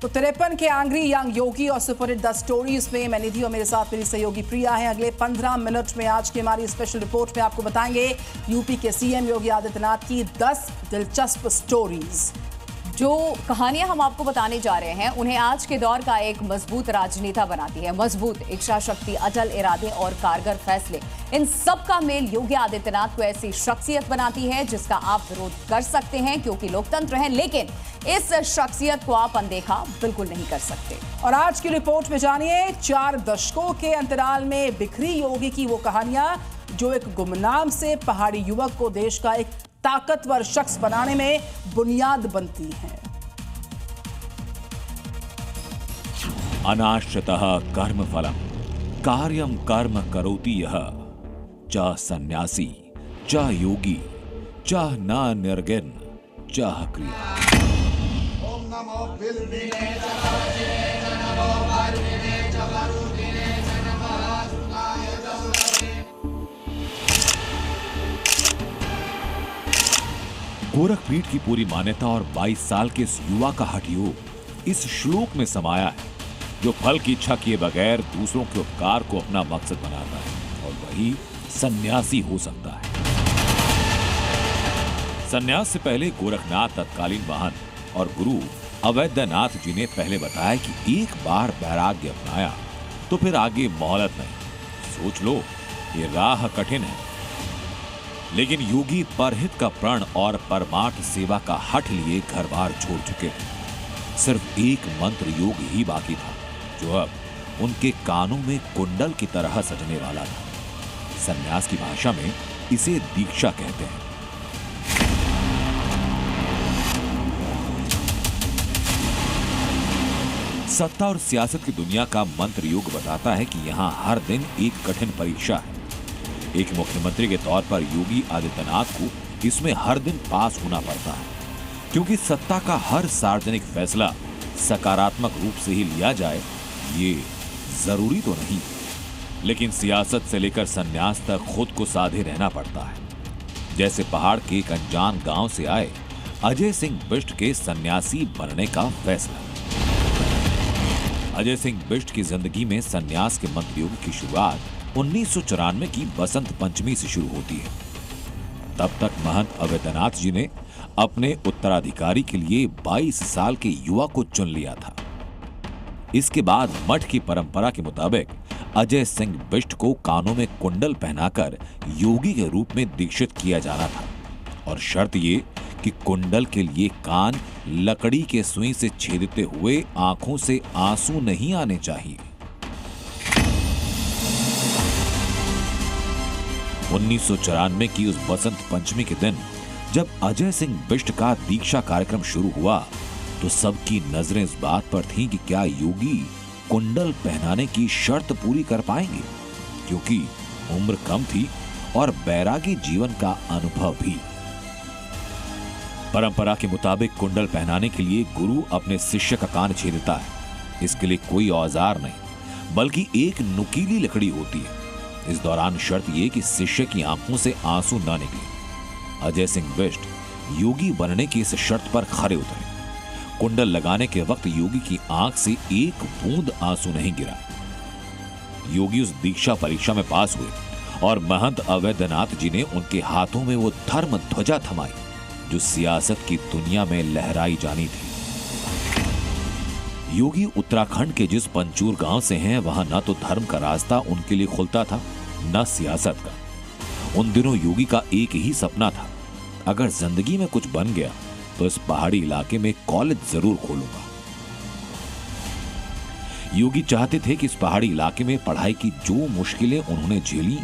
तो 53 के angry young योगी और सुपरहिट 10 स्टोरीज में मैं निधि और मेरे साथ मेरी सहयोगी प्रिया है। अगले 15 मिनट में आज की हमारी स्पेशल रिपोर्ट में आपको बताएंगे यूपी के सीएम योगी आदित्यनाथ की 10 दिलचस्प स्टोरीज। जो कहानियां हम आपको बताने जा रहे हैं उन्हें आज के दौर का एक मजबूत राजनेता बनाती है। मजबूत इच्छा शक्ति, अटल इरादे और कारगर फैसले, इन सब का मेल योगी आदित्यनाथ को ऐसी शख्सियत बनाती है जिसका आप विरोध कर सकते हैं क्योंकि लोकतंत्र है, लेकिन इस शख्सियत को आप अनदेखा बिल्कुल नहीं कर सकते। और आज की रिपोर्ट में जानिए 4 दशकों के अंतराल में बिखरी योगी की वो कहानियां जो एक गुमनाम से पहाड़ी युवक को देश का एक ताकतवर शख्स बनाने में बुनियाद बनती हैं। अनाश्रितः कर्मफलम् कार्यं कर्म करोति यः च सन्यासी च योगी च न निर्गिन च क्रिया। ओम नमो बिल्विने गोरखपीठ की पूरी मान्यता और 22 साल के इस युवा का हठयोग इस श्लोक में समाया है, जो फल की इच्छा किए बगैर दूसरों के उपकार को अपना मकसद बनाता है और वही सन्यासी हो सकता है। सन्यास से पहले गोरखनाथ तत्कालीन महंत और गुरु अवैधनाथ जी ने पहले बताया कि एक बार वैराग्य अपनाया तो फिर आगे मोहलत नहीं। सोच लो, ये राह कठिन है, लेकिन योगी परहित का प्रण और परमार्थ सेवा का हठ लिए घर बार छोड़ चुके हैं। सिर्फ एक मंत्र योग ही बाकी था जो अब उनके कानों में कुंडल की तरह सजने वाला था। सन्यास की भाषा में इसे दीक्षा कहते हैं। सत्ता और सियासत की दुनिया का मंत्र योग बताता है कि यहां हर दिन एक कठिन परीक्षा है। एक मुख्यमंत्री के तौर पर योगी आदित्यनाथ को इसमें हर दिन पास होना पड़ता है, क्योंकि सत्ता का हर सार्वजनिक फैसला सकारात्मक रूप से ही लिया जाए ये जरूरी तो नहीं, लेकिन सियासत से लेकर सन्यास तक खुद को साधे रहना पड़ता है। जैसे पहाड़ के एक अनजान गांव से आए अजय सिंह बिष्ट के सन्यासी बनने का फैसला। अजय सिंह बिष्ट की जिंदगी में सन्यास के मंत्र योग की शुरुआत 1994 की बसंत पंचमी से शुरू होती है। तब तक महंत अवैधनाथ जी ने अपने उत्तराधिकारी के लिए 22 साल के युवा को चुन लिया था। इसके बाद मठ की परंपरा के मुताबिक अजय सिंह बिष्ट को कानों में कुंडल पहनाकर योगी के रूप में दीक्षित किया जाना था, और शर्त ये कि कुंडल के लिए कान लकड़ी के सुई से छेदते हुए आंखों से आंसू नहीं आने चाहिए। 1994 की उस बसंत पंचमी के दिन जब अजय सिंह बिष्ट का दीक्षा कार्यक्रम शुरू हुआ तो सबकी नजरें इस बात पर थीं कि क्या योगी कुंडल पहनाने की शर्त पूरी कर पाएंगे, क्योंकि उम्र कम थी और बैरागी जीवन का अनुभव भी। परंपरा के मुताबिक कुंडल पहनाने के लिए गुरु अपने शिष्य का कान छेदता है। इसके लिए कोई औजार नहीं बल्कि एक नुकीली लकड़ी होती है। इस दौरान शर्त यह कि शिष्य की आंखों से आंसू न निकले। अजय सिंह बिष्ट योगी बनने की इस शर्त पर खरे उतरे। कुंडल लगाने के वक्त योगी की आंख से एक बूंद आंसू नहीं गिरा। योगी उस दीक्षा परीक्षा में पास हुए और महंत अवैधनाथ जी ने उनके हाथों में वो धर्म ध्वजा थमाई जो सियासत की दुनिया में लहराई जानी थी। योगी उत्तराखंड के जिस पंचूर गांव से हैं, वहां न तो धर्म का रास्ता उनके लिए खुलता था न सियासत का। उन दिनों योगी का एक ही सपना था, अगर जिंदगी में कुछ बन गया तो इस पहाड़ी इलाके में कॉलेज जरूर खोलूंगा। योगी चाहते थे कि इस पहाड़ी इलाके में पढ़ाई की जो मुश्किलें उन्होंने झेली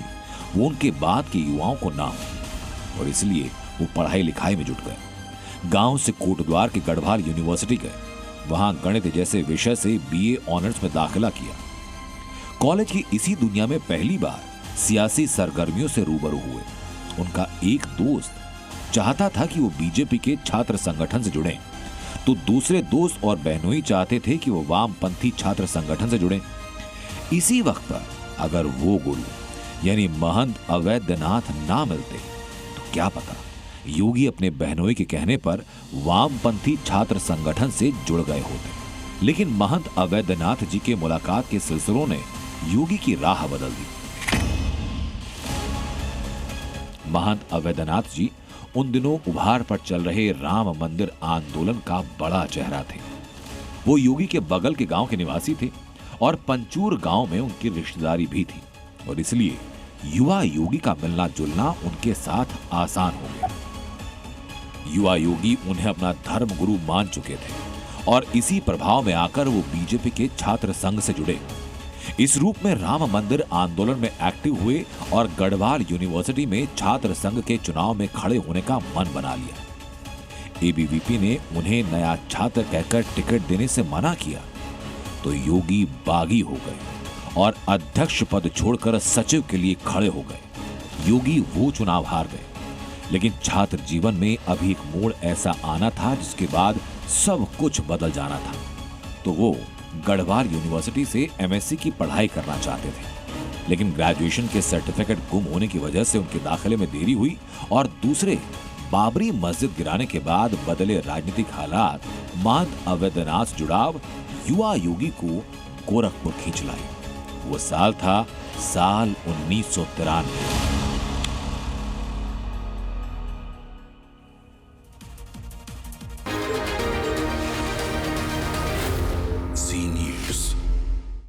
वो उनके बाद के युवाओं को ना हो, और इसलिए वो पढ़ाई लिखाई में जुट गए। गांव से कोटद्वार के गढ़वाल यूनिवर्सिटी गए, वहां गणित जैसे विषय से बीए ऑनर्स में दाखिला किया। कॉलेज की इसी दुनिया में पहली बार सियासी सरगर्मियों से रूबरू हुए। उनका एक दोस्त चाहता था कि वो बीजेपी के छात्र संगठन से जुड़ें, तो दूसरे दोस्त और बहनोई चाहते थे कि वो वामपंथी छात्र संगठन से जुड़ें। इसी वक्त पर अगर वो गुरु यानी महंत अवैधनाथ ना मिलते तो क्या पता योगी अपने बहनोई के कहने पर वामपंथी छात्र संगठन से जुड़ गए होते। लेकिन महंत अवैधनाथ जी के मुलाकात के सिलसिलों ने योगी की राह बदल दी। महंत अवैधनाथ जी उन दिनों उभार पर चल रहे राम मंदिर आंदोलन का बड़ा चेहरा थे। वो योगी के बगल के गांव के निवासी थे और पंचूर गांव में उनकी रिश्तेदारी भी थी और इसलिए युवा योगी का मिलना जुलना उनके साथ आसान हो गया। युवा योगी उन्हें अपना धर्म गुरु मान चुके थे और इसी प्रभाव में आकर वो बीजेपी के छात्र संघ से जुड़े। इस रूप में राम मंदिर आंदोलन में एक्टिव हुए और गढ़वाल यूनिवर्सिटी में छात्र संघ के चुनाव में खड़े होने का मन बना लिया। एबीवीपी ने उन्हें नया छात्र कहकर टिकट देने से मना किया तो योगी बागी हो गए और अध्यक्ष पद छोड़कर सचिव के लिए खड़े हो गए। योगी वो चुनाव हार गए, लेकिन छात्र जीवन में अभी एक मोड़ ऐसा आना था जिसके बाद सब कुछ बदल जाना था। तो वो गढ़वाल यूनिवर्सिटी से एमएससी की पढ़ाई करना चाहते थे, लेकिन ग्रेजुएशन के सर्टिफिकेट गुम होने की वजह से उनके दाखिले में देरी हुई और दूसरे बाबरी मस्जिद गिराने के बाद बदले राजनीतिक हालात महंत अवैधनाथ जुड़ाव युवा योगी को गोरखपुर खींच लाए। वो साल था साल 1993।